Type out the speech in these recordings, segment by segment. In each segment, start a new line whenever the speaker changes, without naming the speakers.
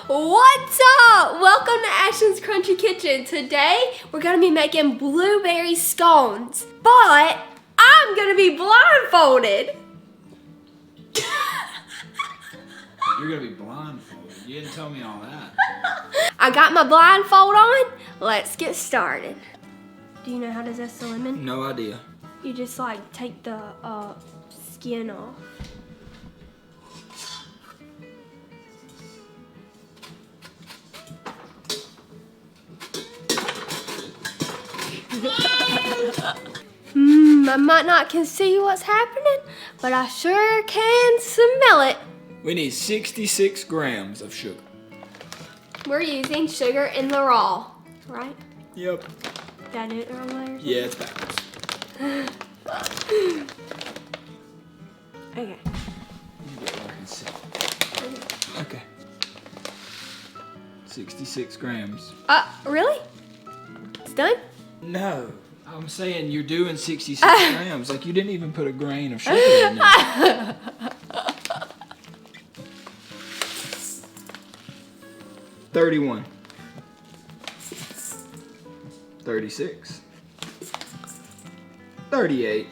What's up? Welcome to Ashton's Crunchy Kitchen. Today we're gonna be making blueberry scones, but I'm gonna be blindfolded.
You're gonna be blindfolded. You didn't tell me all that.
I got my blindfold on. Let's get started. Do you know how to zest a lemon?
No idea.
You just like take the skin off. I might not can see what's happening, but I sure can smell it.
We need 66 grams of sugar.
We're using sugar in the raw, right?
Yep.
Did I do it the wrong way or something?
Yeah, it's backwards.
Okay.
You get where I can see. Okay. 66 grams.
Really? It's done?
No. I'm saying you're doing 66 grams. Like you didn't even put a grain of sugar in there. 31. 36. 38.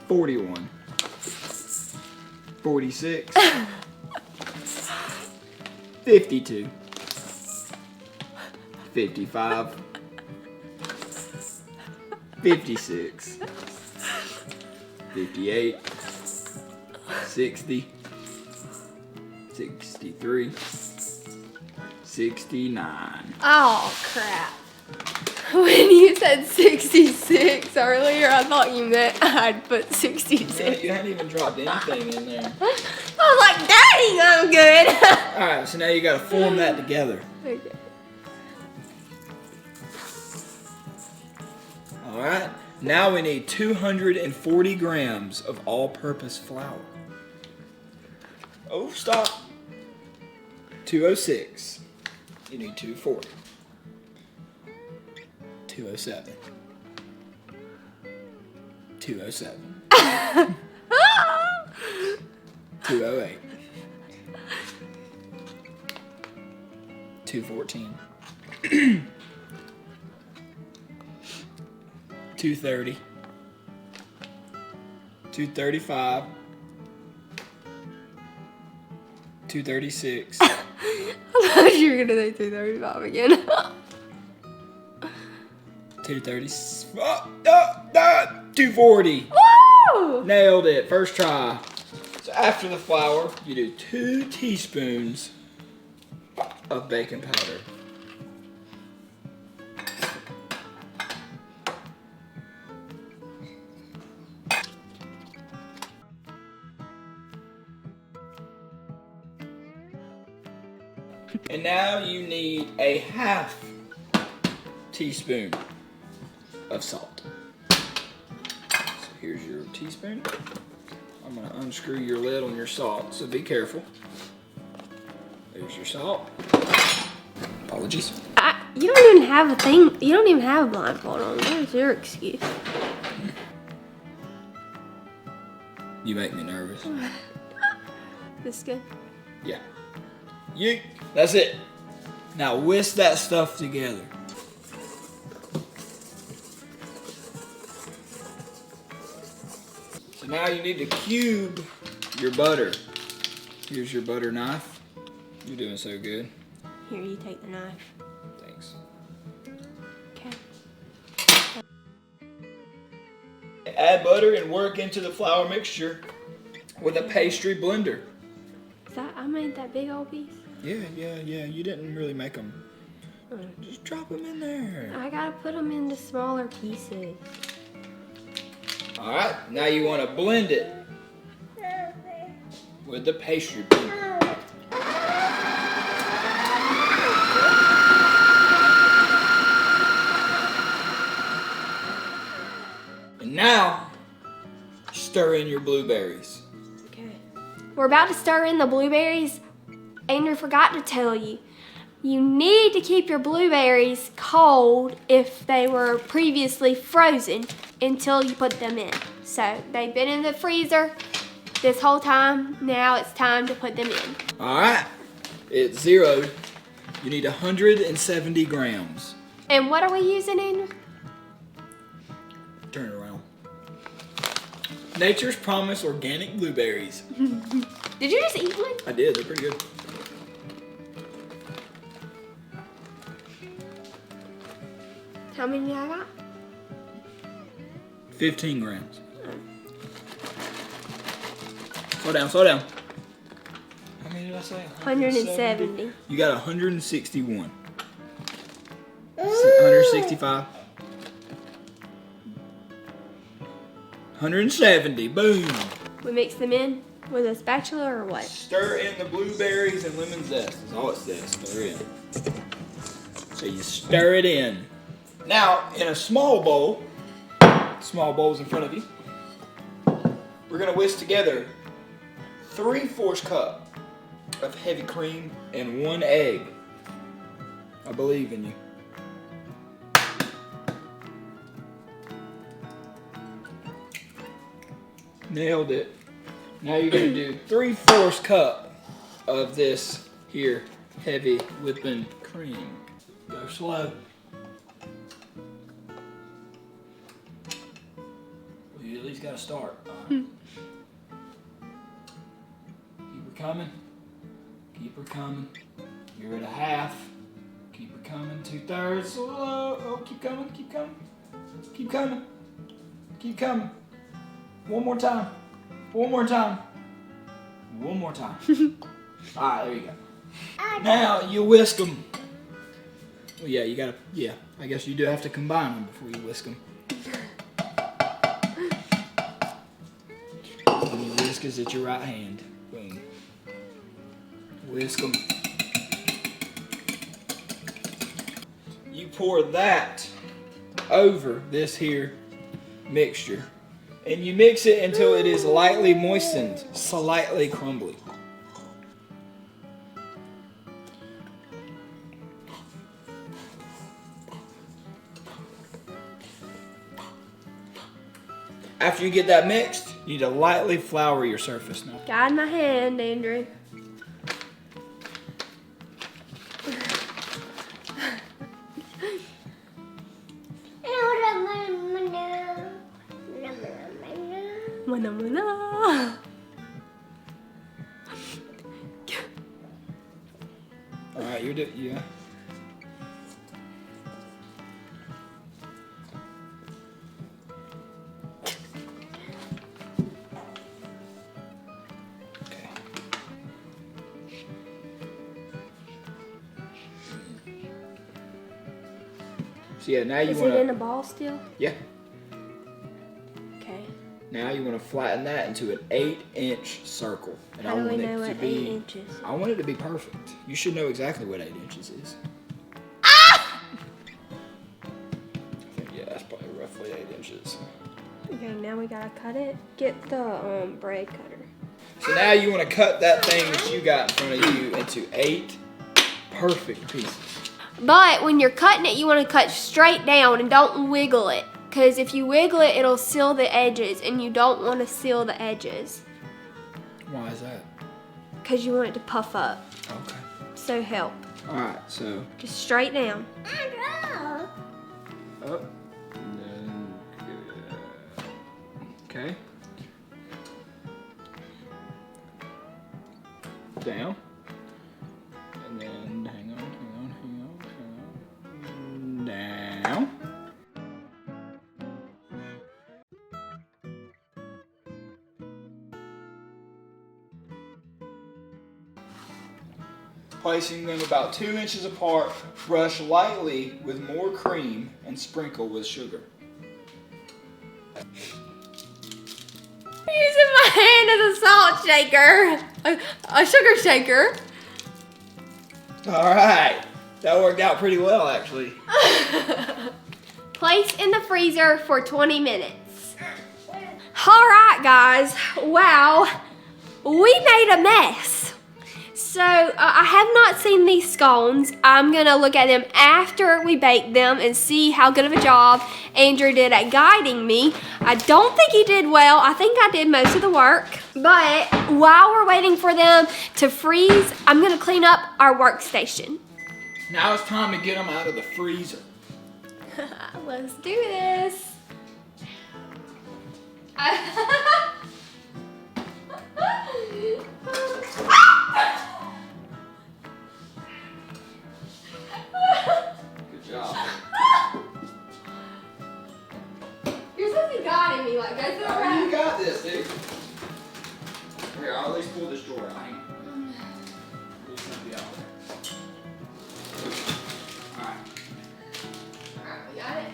41. 46. 52. 55. 56. 58. 60. 63. 69.
Oh, crap. When you said 66 earlier, I thought you meant I'd put 66.
Yeah, you hadn't even dropped anything in there.
I was like, dang, I'm good.
Alright, so now you gotta form that together.
Okay.
Alright, now we need 240 grams of all-purpose flour. Oh, stop. 206. You need 240. 207. 207. 208. 214. 230. 235. 236.
I thought you were gonna say 235 again.
230. 240.
Woo!
Nailed it. First try. So after the flour, you do 2 teaspoons of baking powder. And now you need a half teaspoon of salt. So here's your teaspoon. I'm gonna unscrew your lid on your salt, so be careful. There's your salt. Apologies.
You don't even have a thing. You don't even have a blindfold on. Where's your excuse?
You make me nervous.
This good?
Yeah. Yeet. That's it. Now whisk that stuff together. So now you need to cube your butter. Here's your butter knife. You're doing so good.
Here, you take the knife.
Thanks.
Okay.
Add butter and work into the flour mixture with a pastry blender.
Is that, I made that big old piece?
Yeah. You didn't really make them. Just drop them in there.
I gotta put them into smaller pieces.
All right, now you want to blend it with the pastry blender. And now, stir in your blueberries.
Okay. We're about to stir in the blueberries. Andrew forgot to tell you. You need to keep your blueberries cold if they were previously frozen until you put them in. So they've been in the freezer this whole time. Now it's time to put them in.
All right. it's zeroed. You need 170 grams.
And what are we using, Andrew?
Turn it around. Nature's Promise organic blueberries.
Did you just eat one?
I did, they're pretty good.
How many I got?
15 grams. Slow down, slow down. How many did I say?
170.
You got 161. 165. 170. Boom.
We mix them in with a spatula or what?
Stir in the blueberries and lemon zest. That's all it says. Stir in. So you stir it in. Now, in a small bowl's in front of you, we're going to whisk together 3/4 cup of heavy cream and 1 egg. I believe in you. Nailed it. Now you're going to do 3/4 cup of this here heavy whipping cream. Go slow. Well, you at least got to start. Keep her coming. Keep her coming. You're at a half. Keep her coming. 2/3. Oh, keep coming. Keep coming. Keep coming. Keep coming. One more time. One more time. One more time. All right, there you go. Now you whisk them. Well, yeah, you gotta. Yeah, I guess you do have to combine them before you whisk them. When you whisk is at your right hand. Boom. Whisk them. You pour that over this here mixture. And you mix it until it is lightly moistened, slightly crumbly. After you get that mixed, you need to lightly flour your surface now.
Guide my hand, Andrew.
All right, you're doing, yeah. Okay. So yeah, now you
Is
want
it in
to.
a ball still?
Yeah.
Okay.
Now you want to flatten that into an 8-inch circle. And
How do we
want
know
it to
what
be,
8 inches?
I want it to be perfect. You should know exactly what 8 inches is.
Ah!
I think, yeah, that's probably roughly 8 inches.
Okay, now we gotta cut it. Get the bread cutter.
So now you want to cut that thing that you got in front of you into 8 perfect pieces.
But when you're cutting it, you want to cut straight down and don't wiggle it. Because if you wiggle it, it'll seal the edges, and you don't want to seal the edges.
Why is that?
Because you want it to puff up.
Okay.
So help.
All right, so
Just straight down.
up, and then okay, down, and then hang on, down. Placing them about 2 inches apart, brush lightly with more cream and sprinkle with sugar.
Using my hand as a salt shaker. A sugar shaker.
All right, that worked out pretty well actually.
Place in the freezer for 20 minutes. All right, guys. Wow, we made a mess. So I have not seen these scones. I'm gonna look at them after we bake them and see how good of a job Andrew did at guiding me. I don't think he did well. I think I did most of the work. But while we're waiting for them to freeze, I'm gonna clean up our workstation.
Now it's time to get them out of the freezer.
Let's do this.
Good job.
You're supposed to be guiding me like that.
Oh, you got this, dude. Here, I'll at least pull this drawer out. Hang on. Pull something out there. Alright.
Alright, we got it.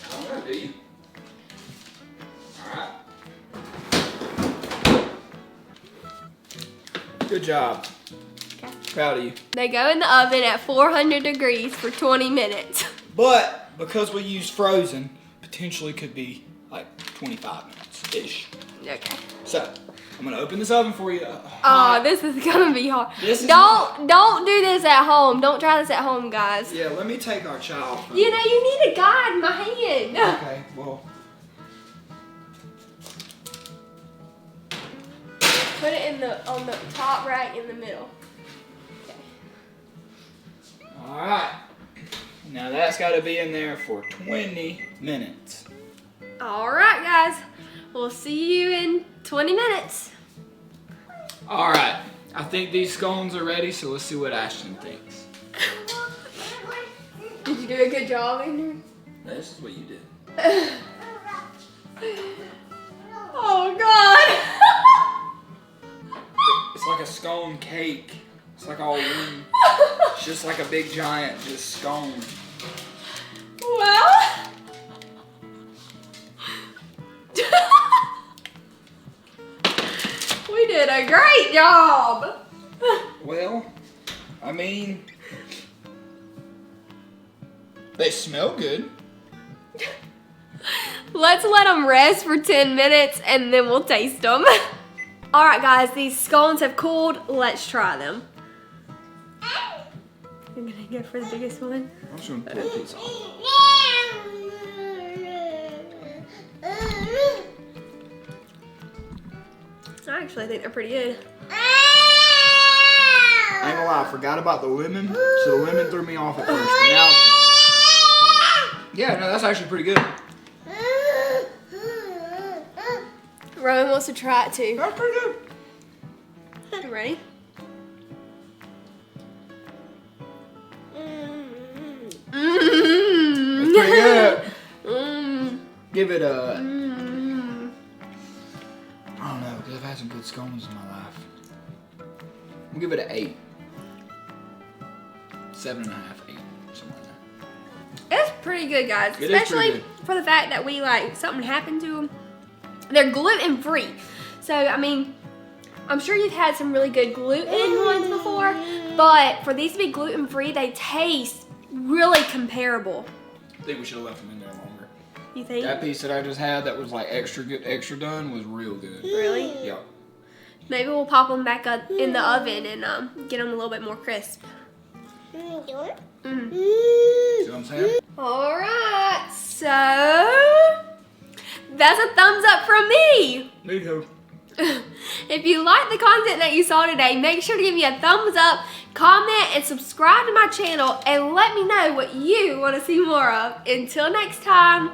I don't know, do you? Alright. Good job.
Okay.
Proud of you.
They go in the oven at 400 degrees for 20 minutes.
But because we use frozen, potentially could be like 25 minutes-ish.
Okay.
So, I'm gonna open this oven for you.
Oh, this is gonna be hard.
This is
don't do this at home. Don't try this at home, guys.
Yeah, let me take our child from
You know, you need to guide my hand.
Okay, well.
Put it on the top right in the middle. Okay.
Alright. Now that's gotta be in there for 20 minutes.
Alright, guys. We'll see you in 20 minutes.
Alright. I think these scones are ready, so let's see what Ashton thinks.
Did you do a good job, Andrew?
This is what you did.
Oh, God.
It's like a scone cake. It's like all one. It's just like a big giant just scone.
Well. We did a great job.
Well, I mean, they smell good.
Let's let them rest for 10 minutes and then we'll taste them. All right, guys, these scones have cooled. Let's try them. You're gonna go for the biggest one?
I'm just gonna pull a piece off.
I actually think they're pretty good.
I ain't gonna lie, I forgot about the lemon, so the lemon threw me off at first, but now, yeah, no, that's actually pretty good.
Rowan wants to try it too.
That's pretty good.
You ready?
That's pretty good. Give it a, I don't know, because I've had some good scones in my life. We'll give it an 8. 7.5, 8, somewhere in there.
It's pretty good, guys.
It is pretty
Especially
good.
for the fact that we something happened to them. They're gluten-free. So, I mean, I'm sure you've had some really good gluten ones before, but for these to be gluten-free, they taste really comparable.
I think we should have left them in there longer.
You think?
That piece that I just had that was like extra good, extra done was real good.
Really?
Yeah.
Maybe we'll pop them back up in the oven and get them a little bit more crisp.
See what I'm saying?
All right, so that's a thumbs up from me.
There you go.
If you like the content that you saw today, make sure to give me a thumbs up, comment, and subscribe to my channel, and let me know what you want to see more of. Until next time,